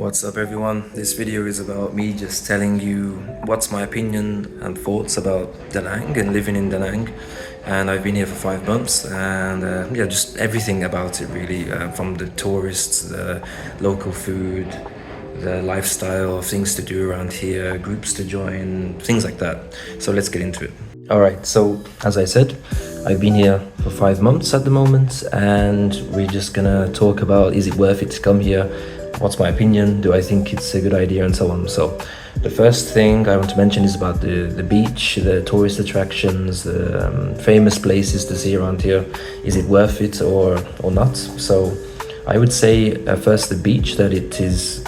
What's up everyone? This video is about me just telling you what's my opinion and thoughts about Da Nang and living in Da Nang. And I've been here for 5 months and yeah, just everything about it really, from the tourists, the local food, the lifestyle, things to do around here, groups to join, things like that. So let's get into it. Alright, so as I said, I've been here for 5 months at the moment and we're just gonna talk about, is it worth it to come here? What's my opinion? Do I think it's a good idea? And so on. So the first thing I want to mention is about the beach, the tourist attractions, the famous places to see around here. Is it worth it or not? So I would say first the beach, that it is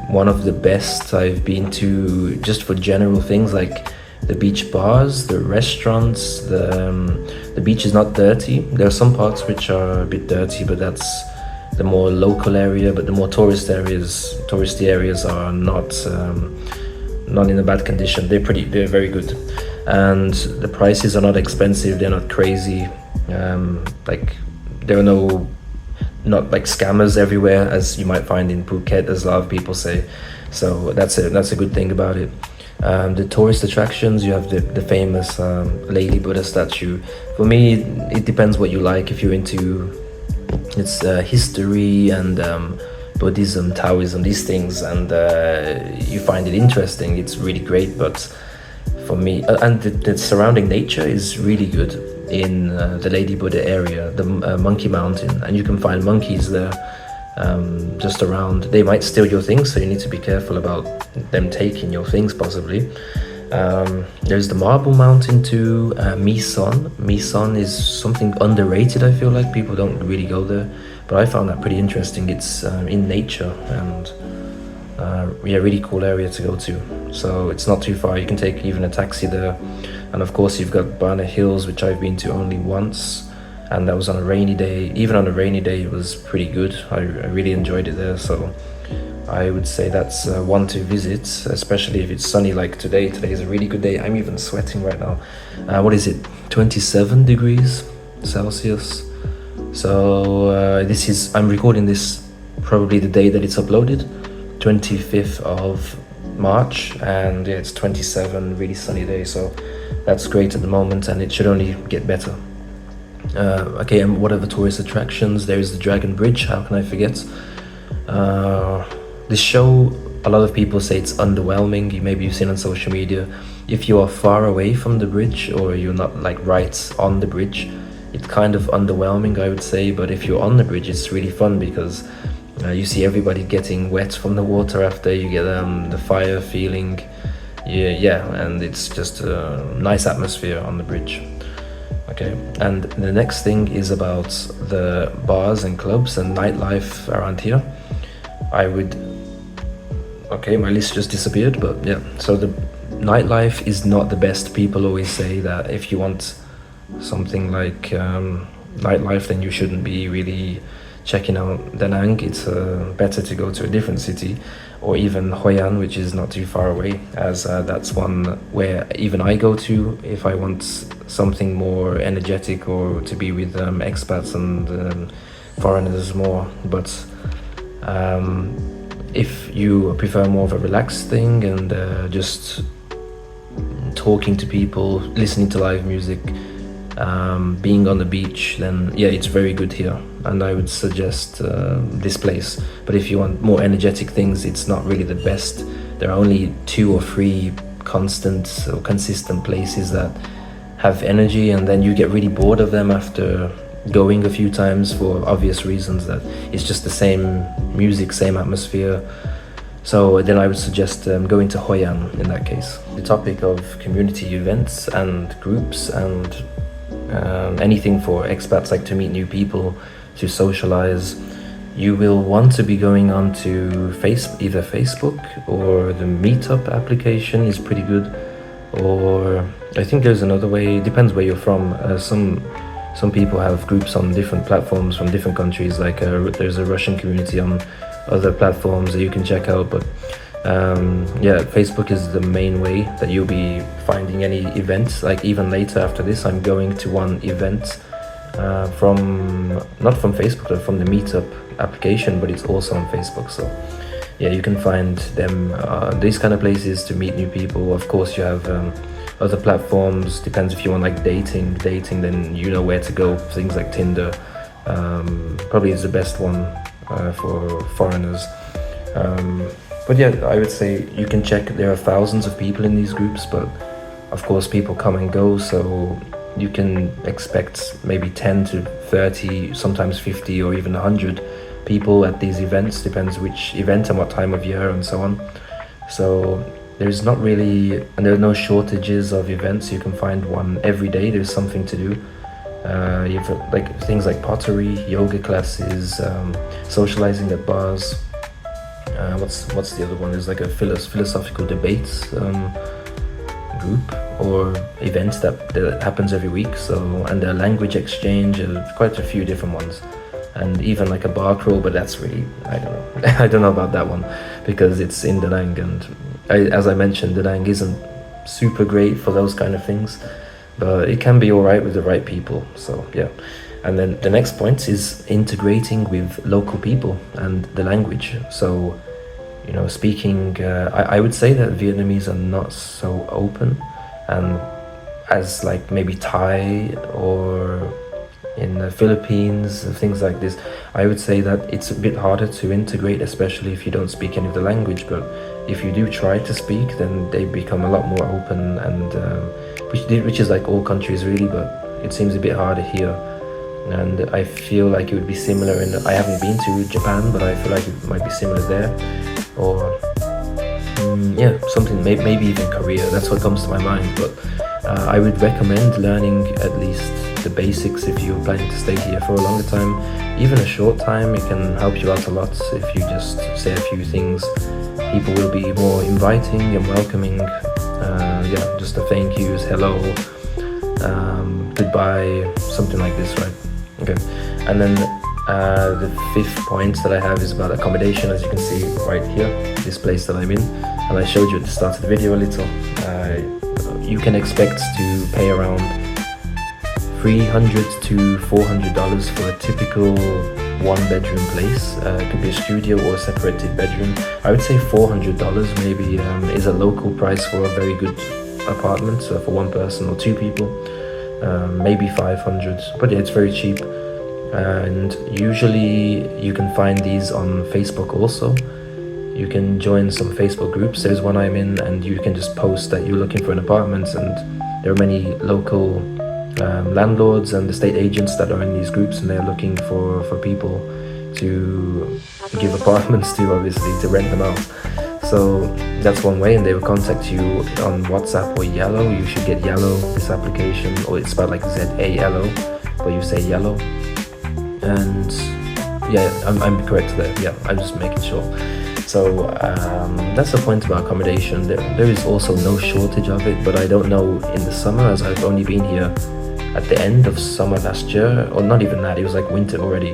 one of the best I've been to just for general things like the beach bars, the restaurants. The beach is not dirty. There are some parts which are a bit dirty, but that's the more local area. But the more touristy areas are not in a bad condition. They're very good, and the prices are not expensive. They're not crazy. Like there are not like scammers everywhere as you might find in Phuket, as a lot of people say. So that's a good thing about it. The tourist attractions, you have the famous Lady Buddha statue. For me, it depends what you like. If you're into history and Buddhism, Taoism, these things, and you find it interesting, it's really great. But for me, and the surrounding nature is really good in the Lady Buddha area, the Monkey Mountain, and you can find monkeys there just around. They might steal your things, so you need to be careful about them taking your things possibly. There's the Marble Mountain too, Mison. Mison is something underrated. I feel like people don't really go there, but I found that pretty interesting. It's in nature and yeah, really cool area to go to. So it's not too far. You can take even a taxi there. And of course you've got Bana Hills, which I've been to only once, and that was on a rainy day. Even on a rainy day it was pretty good. I really enjoyed it there. So I would say that's one to visit, especially if it's sunny like today. Today is a really good day. I'm even sweating right now. What is it? 27 degrees Celsius. So I'm recording this probably the day that it's uploaded, 25th of March, and yeah, it's 27, really sunny day. So that's great at the moment, and it should only get better. Okay, and what are the tourist attractions? There is the Dragon Bridge. How can I forget? This show, a lot of people say it's underwhelming. Maybe you've seen on social media. If you are far away from the bridge or you're not like right on the bridge, it's kind of underwhelming, I would say. But if you're on the bridge, it's really fun because you see everybody getting wet from the water after. You get the fire feeling. Yeah, and it's just a nice atmosphere on the bridge. Okay, and the next thing is about the bars and clubs and nightlife around here. Okay, my list just disappeared, but yeah. So the nightlife is not the best. People always say that if you want something like nightlife, then you shouldn't be really checking out Da Nang. It's better to go to a different city, or even Hoi An, which is not too far away, as that's one where even I go to if I want something more energetic or to be with expats and foreigners more. But if you prefer more of a relaxed thing and just talking to people, listening to live music, being on the beach, then yeah, it's very good here, and I would suggest this place. But if you want more energetic things, it's not really the best. There are only 2 or 3 constant or consistent places that have energy, and then you get really bored of them after going a few times for obvious reasons, that it's just the same music, same atmosphere. So then I would suggest going to Hoi An in that case. The topic of community events and groups and anything for expats, like to meet new people, to socialize, you will want to be going on to either Facebook, or the Meetup application is pretty good, or I think there's another way. It depends where you're from. Some people have groups on different platforms from different countries, like there's a Russian community on other platforms that you can check out. But yeah, Facebook is the main way that you'll be finding any events. Like even later after this, I'm going to one event not from Facebook, but from the Meetup application, but it's also on Facebook. So yeah, you can find them these kind of places to meet new people. Of course, you have other platforms. Depends if you want like dating, then you know where to go. Things like Tinder probably is the best one for foreigners. But yeah, I would say you can check. There are thousands of people in these groups, but of course people come and go, so you can expect maybe 10 to 30, sometimes 50 or even 100 people at these events. Depends which event and what time of year and so on. So there's not really, and there are no shortages of events. You can find one every day. There's something to do. You have like things like pottery, yoga classes, socializing at bars. What's the other one? There's like a philosophical debates group or event that happens every week. So, and a language exchange, quite a few different ones, and even like a bar crawl. But that's really, I don't know. I don't know about that one because it's in Da Nang, and as I mentioned, Da Nang isn't super great for those kind of things, but it can be all right with the right people. So yeah. And then the next point is integrating with local people and the language. So, you know, speaking, I would say that Vietnamese are not so open, and as like maybe Thai or in the Philippines, things like this, I would say that it's a bit harder to integrate, especially if you don't speak any of the language. But if you do try to speak, then they become a lot more open, and which is like all countries really, but it seems a bit harder here. And I feel like it would be similar in, I haven't been to Japan, but I feel like it might be similar there, or yeah, something, maybe even Korea. That's what comes to my mind. But I would recommend learning at least the basics if you're planning to stay here for a longer time. Even a short time, it can help you out a lot if you just say a few things. People will be more inviting and welcoming. Yeah, just the thank yous, hello, goodbye, something like this, right? Okay. And then the fifth point that I have is about accommodation. As you can see right here, this place that I'm in, and I showed you at the start of the video a little. You can expect to pay around $300 to $400 for a typical one-bedroom place. It could be a studio or a separated bedroom. I would say $400 maybe is a local price for a very good apartment, so for one person or two people. Maybe 500, but yeah, it's very cheap. And usually you can find these on Facebook also. You can join some Facebook groups. There's one I'm in, and you can just post that you're looking for an apartment, and there are many local landlords and estate agents that are in these groups, and they're looking for people to give apartments to, obviously, to rent them out. So that's one way, and they will contact you on WhatsApp or Yellow. You should get Yellow, this application, or it's spelled like Z-A-L-O, but you say Yellow. And yeah, I'm correct there. Yeah, I'm just making sure. So that's the point about accommodation. There is also no shortage of it, but I don't know in the summer, as I've only been here at the end of summer last year, or not even that, it was like winter already,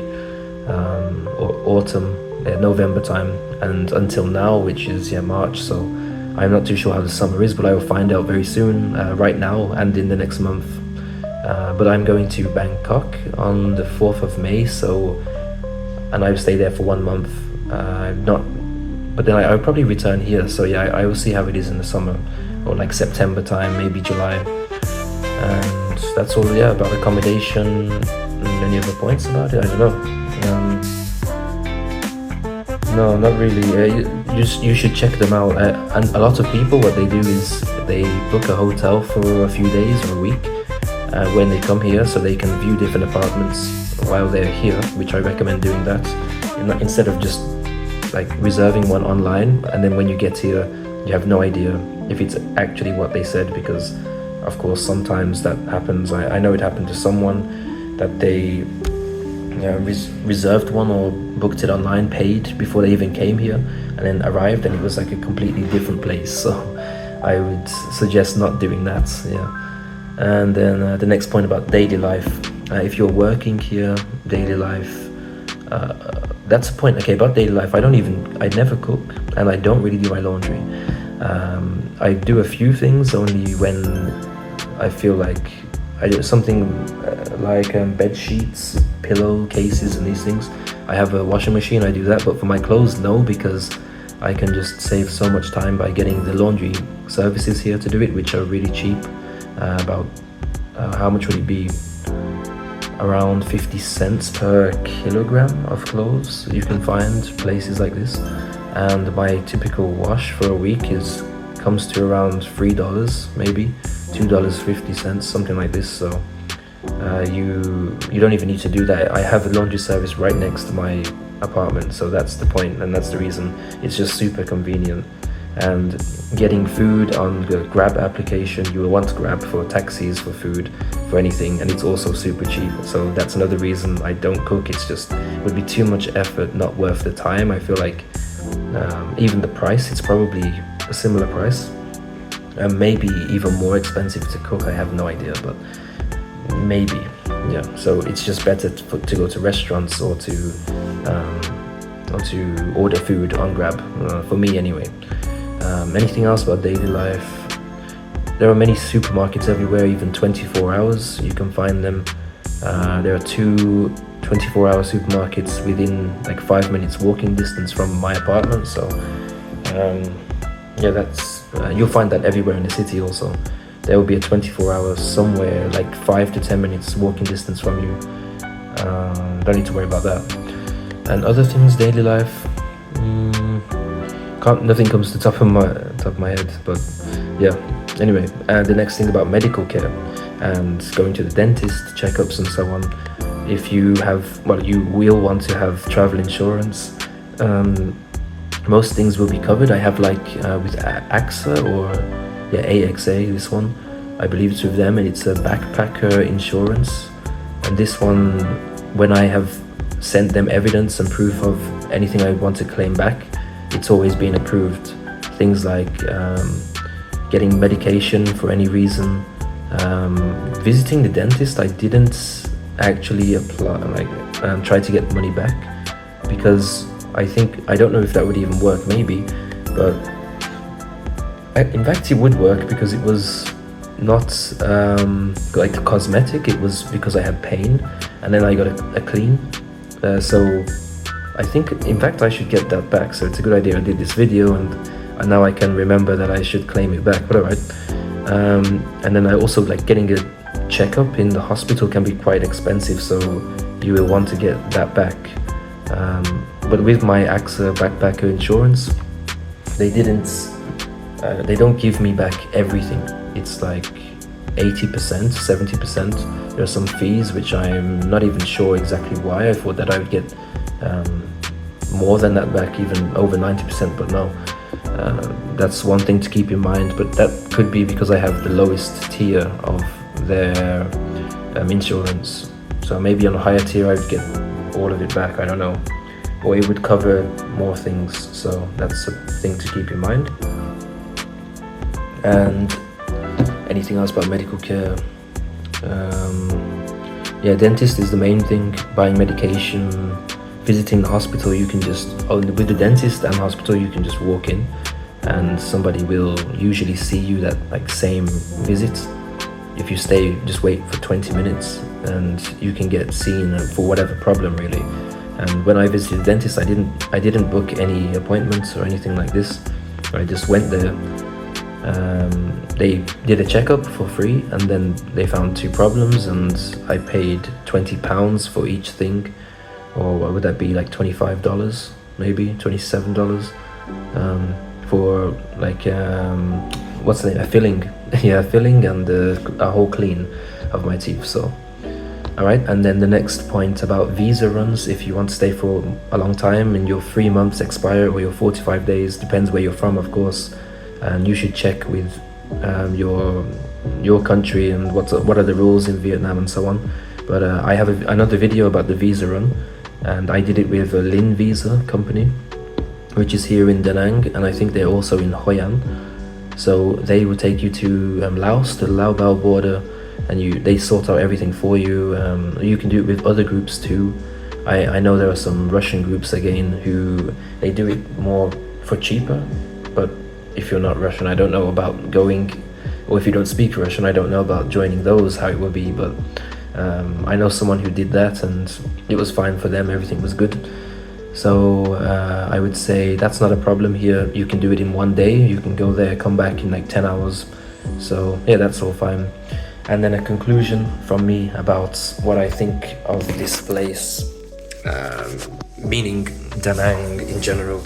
or autumn, November time, and until now, which is March. So I'm not too sure how the summer is, but I will find out very soon, right now and in the next month. But I'm going to Bangkok on the 4th of May, so, and I'll stay there for 1 month. But then I'll probably return here. So yeah, I will see how it is in the summer, or like September time, maybe July. And that's all, yeah, about accommodation. Any other points about it? I don't know. No, not really. You should check them out. And a lot of people, what they do is they book a hotel for a few days or a week when they come here, so they can view different apartments while they're here, which I recommend doing that. Instead of just like reserving one online, and then when you get here, you have no idea if it's actually what they said, because of course sometimes that happens. I know it happened to someone that they reserved one or booked it online, paid before they even came here, and then arrived and it was like a completely different place. So I would suggest not doing that. Yeah. And then the next point about daily life. If you're working here, daily life, that's a point. Okay, about daily life, I never cook, and I don't really do my laundry. I do a few things only when I feel like I do something like bed sheets, pillow cases, and these things. I have a washing machine, I do that, but for my clothes, no, because I can just save so much time by getting the laundry services here to do it, which are really cheap. About how much would it be? Around 50 cents per kilogram of clothes you can find places like this. And my typical wash for a week comes to around $3, maybe $2.50, something like this. So you don't even need to do that. I have a laundry service right next to my apartment, so that's the point, and that's the reason. It's just super convenient. And getting food on the Grab application, you will want Grab for taxis, for food, for anything, and it's also super cheap. So that's another reason I don't cook. It's just, it would be too much effort, not worth the time. I feel like even the price, it's probably a similar price, and maybe even more expensive to cook. I have no idea, but maybe, yeah. So it's just better to go to restaurants or to order food on Grab, for me anyway. Anything else about daily life? There are many supermarkets everywhere, even 24 hours. You can find them. There are 2 24-hour supermarkets within like 5 minutes walking distance from my apartment. So yeah, that's you'll find that everywhere in the city also. There will be a 24-hour somewhere like 5 to 10 minutes walking distance from you. Don't need to worry about that. And other things, daily life, nothing comes to the top of my head, but yeah. Anyway, the next thing about medical care and going to the dentist, checkups and so on. If you you will want to have travel insurance. Most things will be covered. I have like with AXA or AXA, this one, I believe it's with them, and it's a backpacker insurance. And this one, when I have sent them evidence and proof of anything I want to claim back, it's always been approved. Things like getting medication for any reason, visiting the dentist. I didn't actually apply, try to get money back, because I don't know if that would even work, maybe, but in fact it would work, because it was not like cosmetic. It was because I had pain, and then I got a clean. So I think, in fact, I should get that back. So it's a good idea I did this video, and now I can remember that I should claim it back. But alright. And then I also like getting a checkup in the hospital can be quite expensive, so you will want to get that back. But with my AXA backpacker insurance, they don't give me back everything. It's like 80%, 70%. There are some fees which I'm not even sure exactly why. I thought that I would get more than that back, even over 90%, but no. That's one thing to keep in mind, but that could be because I have the lowest tier of their insurance. So maybe on a higher tier I'd get all of it back, I don't know. Or it would cover more things, so that's a thing to keep in mind. And anything else about medical care? Dentist is the main thing. Buying medication, visiting the hospital, you can just, with the dentist and hospital, you can just walk in and somebody will usually see you that like same visit. If you stay, just wait for 20 minutes and you can get seen for whatever problem, really. And when I visited the dentist, I didn't book any appointments or anything like this. I just went there. They did a checkup for free, and then they found 2 problems, and I paid £20 for each thing, or what would that be, like $25, maybe $27, for like what's the name? A filling. Yeah, a filling and a whole clean of my teeth. So alright, and then the next point about visa runs. If you want to stay for a long time and your 3 months expire, or your 45 days, depends where you're from, of course, and you should check with your country and what are the rules in Vietnam and so on. But I have another video about the visa run, and I did it with a Lin Visa company, which is here in Da Nang, and I think they're also in Hoi An. So they will take you to Laos, to the Lao Bao border, and they sort out everything for you. You can do it with other groups too. I know there are some Russian groups again who they do it more for cheaper, but if you're not Russian, I don't know about going, or if you don't speak Russian, I don't know about joining those, how it will be, but I know someone who did that and it was fine for them, everything was good. So I would say that's not a problem here. You can do it in one day. You can go there, come back in like 10 hours. So yeah, that's all fine. And then a conclusion from me about what I think of this place, meaning Da Nang in general.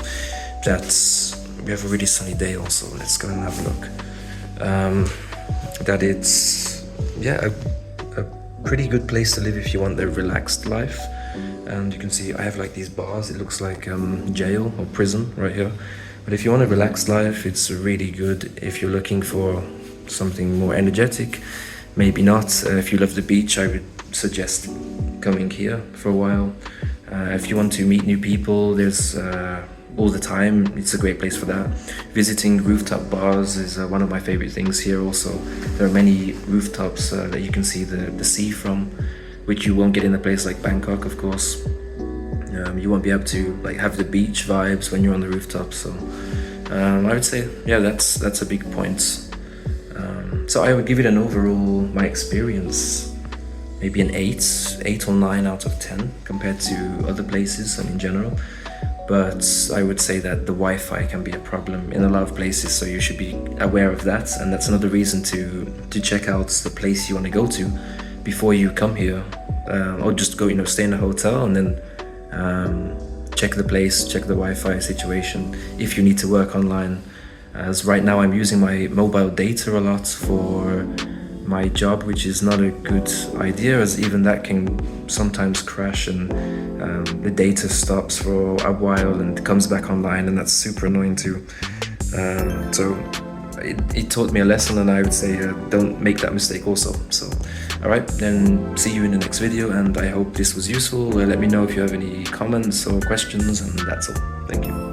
We have a really sunny day also. Let's go and have a look. That it's, yeah, a pretty good place to live if you want a relaxed life. And you can see I have like these bars. It looks like jail or prison right here. But if you want a relaxed life, it's really good. If you're looking for something more energetic, maybe not. If you love the beach, I would suggest coming here for a while. If you want to meet new people, there's all the time. It's a great place for that. Visiting rooftop bars is one of my favorite things here also. There are many rooftops that you can see the sea from, which you won't get in a place like Bangkok, of course. You won't be able to like have the beach vibes when you're on the rooftop. So I would say, yeah, that's a big point. So I would give it an overall, my experience, maybe an 8 or 9 out of 10 compared to other places and in general. But I would say that the Wi-Fi can be a problem in a lot of places, so you should be aware of that. And that's another reason to check out the place you want to go to before you come here, or just go, stay in a hotel and then check the place, check the Wi-Fi situation if you need to work online. As right now I'm using my mobile data a lot for my job, which is not a good idea, as even that can sometimes crash and the data stops for a while and comes back online, and that's super annoying too. So it taught me a lesson, and I would say don't make that mistake also. So alright, then see you in the next video, and I hope this was useful. Let me know if you have any comments or questions, and that's all. Thank you.